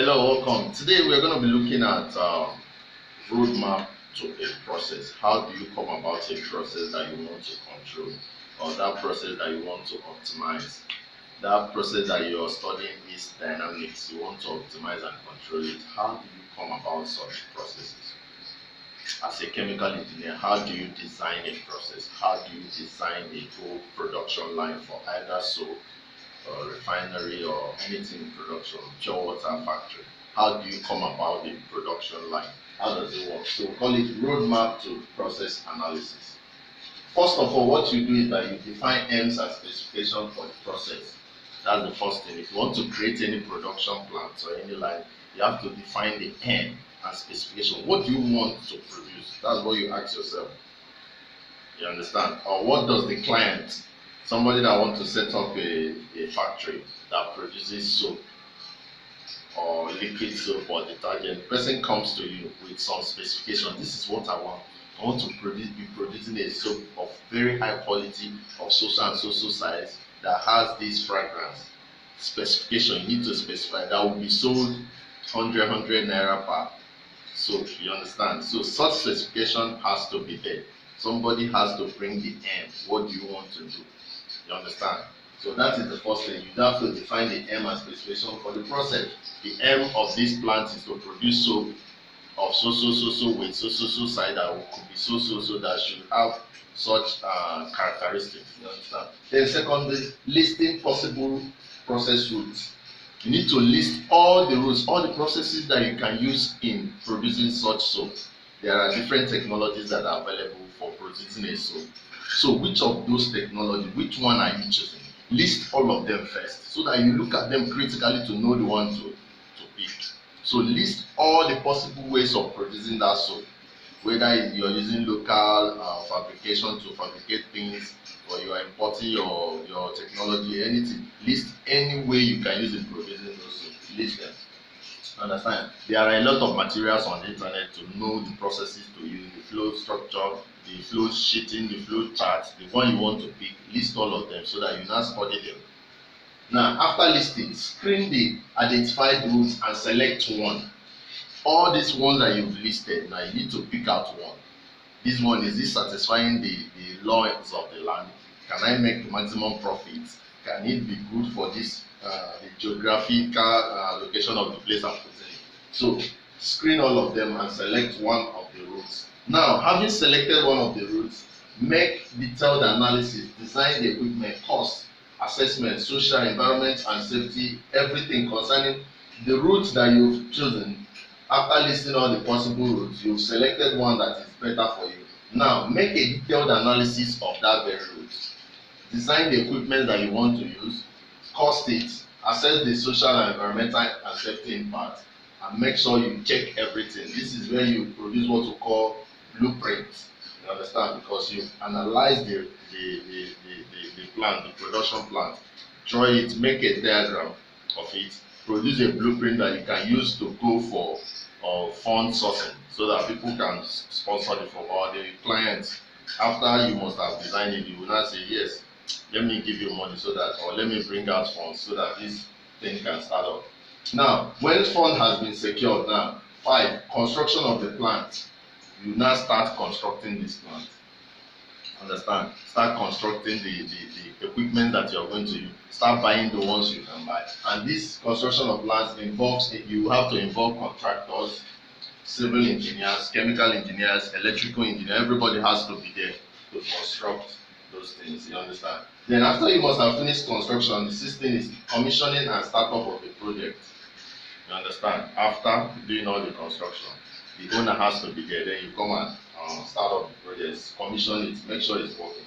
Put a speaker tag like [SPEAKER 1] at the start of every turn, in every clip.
[SPEAKER 1] Hello, welcome. Today we're going to be looking at roadmap to a process. How do you come about a process that you want to control, or that process that you want to optimize? That process that you're studying is dynamics. You want to optimize and control it. How do you come about such processes? As a chemical engineer, how do you design a process? How do you design a whole production line for either soap or refinery or anything in production, pure water factory? How do you come about the production line? How does it work? So we call it roadmap to process analysis. First of all, what you do is that you define aims and specifications for the process. That's the first thing. If you want to create any production plant or any line, you have to define the aim and specification. What do you want to produce? That's what you ask yourself. You understand? Or what does the client, somebody that wants to set up a factory that produces soap or liquid soap or detergent, person comes to you with some specification. This is what I want. I want to be producing a soap of very high quality, of so and so size, that has this fragrance. Specification, you need to specify that will be sold 100 naira per soap. You understand? So such specification has to be there. Somebody has to bring the aim. What do you want to do? You understand? So that is the first thing. You have to define the aim and specification for the process. The aim of this plant is to produce soap of so with so size that could be so that should have such characteristics. You understand? Then secondly, listing possible process routes. You need to list all the routes, all the processes that you can use in producing such soap. There are different technologies that are available for producing a soap. So which of those technologies, which one are you choosing? List all of them first, so that you look at them critically to know the one to pick. So list all the possible ways of producing that soap, whether you're using local fabrication to fabricate things, or you are importing your technology, anything. List any way you can use in producing those soap. List them. Understand? There are a lot of materials on the internet to know the processes to use, the flow structure, the flow sheeting, the flow chart, the one you want to pick. List all of them so that you now study them. Now, after listing, screen the identified routes and select one. All these ones that you've listed, now you need to pick out one. This one, is this satisfying the laws of the land? Can I make the maximum profit? Can it be good for this the geographical location of the place I'm putting it? So screen all of them and select one of the routes. Now, having selected one of the routes, make detailed analysis, design the equipment, cost, assessment, social, environment and safety, everything concerning the routes that you've chosen. After listing all the possible routes, you've selected one that is better for you. Now, make a detailed analysis of that very route. Design the equipment that you want to use, cost it, assess the social and environmental and safety impact, and make sure you check everything. This is where you produce what we call blueprint. You understand? Because you analyze the plant, the production plant, draw it, make a diagram of it, produce a blueprint that you can use to go for fund sourcing, so that people can sponsor the for or the clients. After you must have designed it, you will not say, yes, let me give you money so that, or let me bring out funds so that this thing can start up. Now, when fund has been secured, now 5, construction of the plant. You now start constructing this plant. Understand? Start constructing the equipment that you are going to use. Start buying the ones you can buy. And this construction of plants involves, you have to involve contractors, civil engineers, chemical engineers, electrical engineers. Everybody has to be there to construct those things. You understand? Then after you must have finished construction, the system is commissioning and startup of the project. You understand? After doing all the construction, the owner has to be there. Then you come and start up the project, commission it, make sure it's working.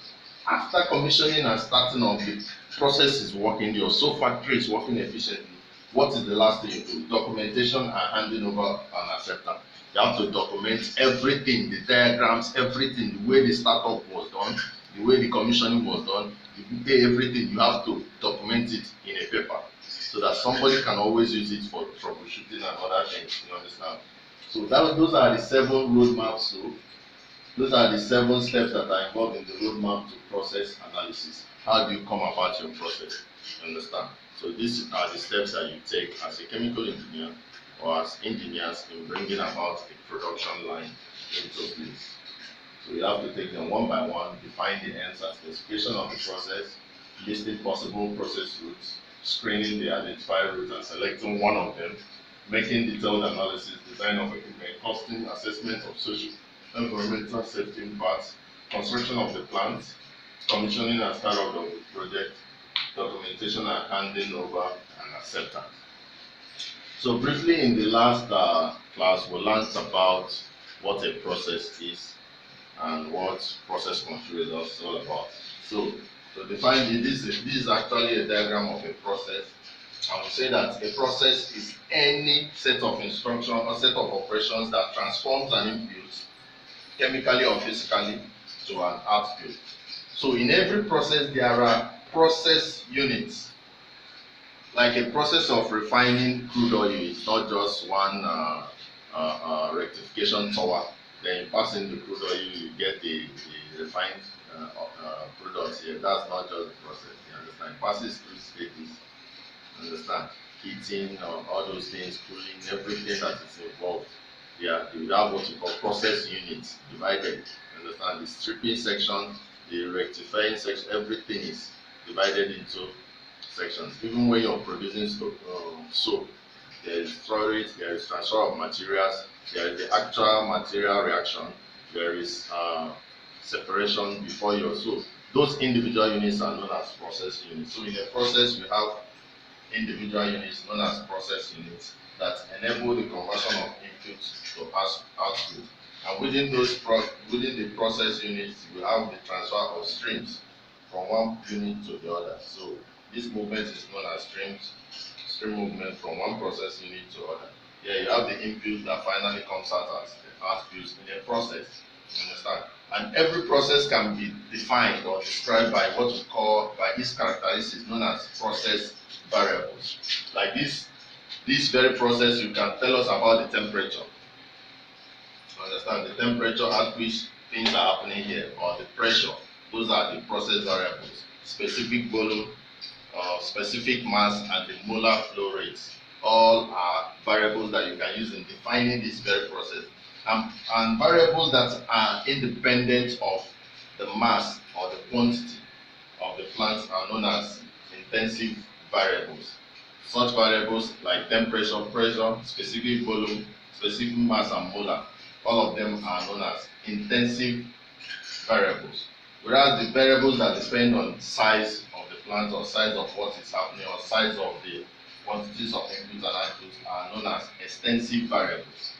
[SPEAKER 1] After commissioning and starting up, the process is working, your soap factory is working efficiently. What is the last thing you do? Documentation and handing over an acceptance. You have to document everything, the diagrams, everything, the way the startup was done, the way the commissioning was done, everything. You have to document it in a paper so that somebody can always use it for troubleshooting and other things. You understand? So those are the 7 roadmaps. So those are the 7 steps that are involved in the roadmap to process analysis. How do you come about your process? You understand? So these are the steps that you take as a chemical engineer or as engineers in bringing about a production line into place. So you have to take them one by one, define the ends and specification of the process, listing possible process routes, screening the identified routes and selecting one of them, making detailed analysis, design of equipment, costing, assessment of social, environmental safety impacts, construction of the plant, commissioning and startup of the project, documentation and handing over and acceptance. So briefly in the last class we learned about what a process is and what process control is all about. So to define it, this is actually a diagram of a process, and we say that a process is any set of instructions or set of operations that transforms an input chemically or physically to an output. So in every process there are process units. Like a process of refining crude oil is not just one rectification tower. Then you pass in the crude oil, you get the refined products here. That's not just the process. You understand? It passes through stages. You understand? Heating, all those things, cooling, everything that is involved. Yeah, you have what you call process units divided. You understand? The stripping section, the rectifying section, everything is divided into sections. Even when you're producing soap, there is storage, there is transfer of materials, there is the actual material reaction, there is separation before your soap. Those individual units are known as process units. So in a process, we have individual units known as process units that enable the conversion of input to output. And within within the process units, we have the transfer of streams from one unit to the other. So this movement is known as stream movement from one process unit to other. Here you have the input that finally comes out as the output in a process. You understand? And every process can be defined or described by what we call by its characteristics known as process variables. Like this very process, you can tell us about the temperature. You understand? The temperature at which things are happening here, or the pressure. Those are the process variables. Specific volume, specific mass, and the molar flow rates. All are variables that you can use in defining this very process. And variables that are independent of the mass or the quantity of the plants are known as intensive variables. Such variables like temperature, pressure, specific volume, specific mass, and molar, all of them are known as intensive variables. Whereas the variables that depend on size of the plant or size of what is happening or size of the quantities of inputs and outputs are known as extensive variables.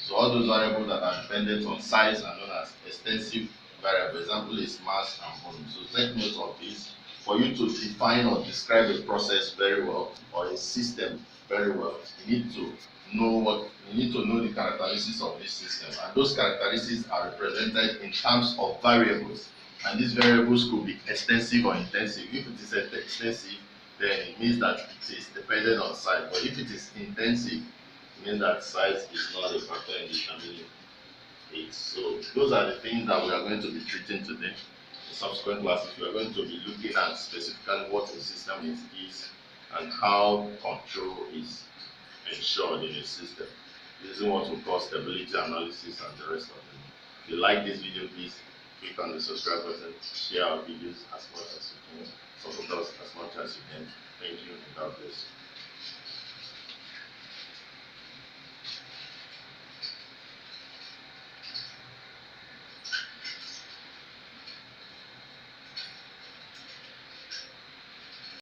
[SPEAKER 1] So all those variables that are dependent on size are known as extensive variables. Example is mass and volume. So take note of this. For you to define or describe a process very well or a system very well, you need to know the characteristics of this system, and those characteristics are represented in terms of variables. And these variables could be extensive or intensive. If it is extensive, then it means that it is dependent on size. But if it is intensive, it means that size is not a factor in determining it. So those are the things that we are going to be treating today. In subsequent classes, we are going to be looking at specifically what a system is and how control is ensured in a system using what we call stability analysis and the rest of them. If you like this video, please click on the subscribe button, share our videos as much as you can, support us as much as you can. Thank you and God bless you.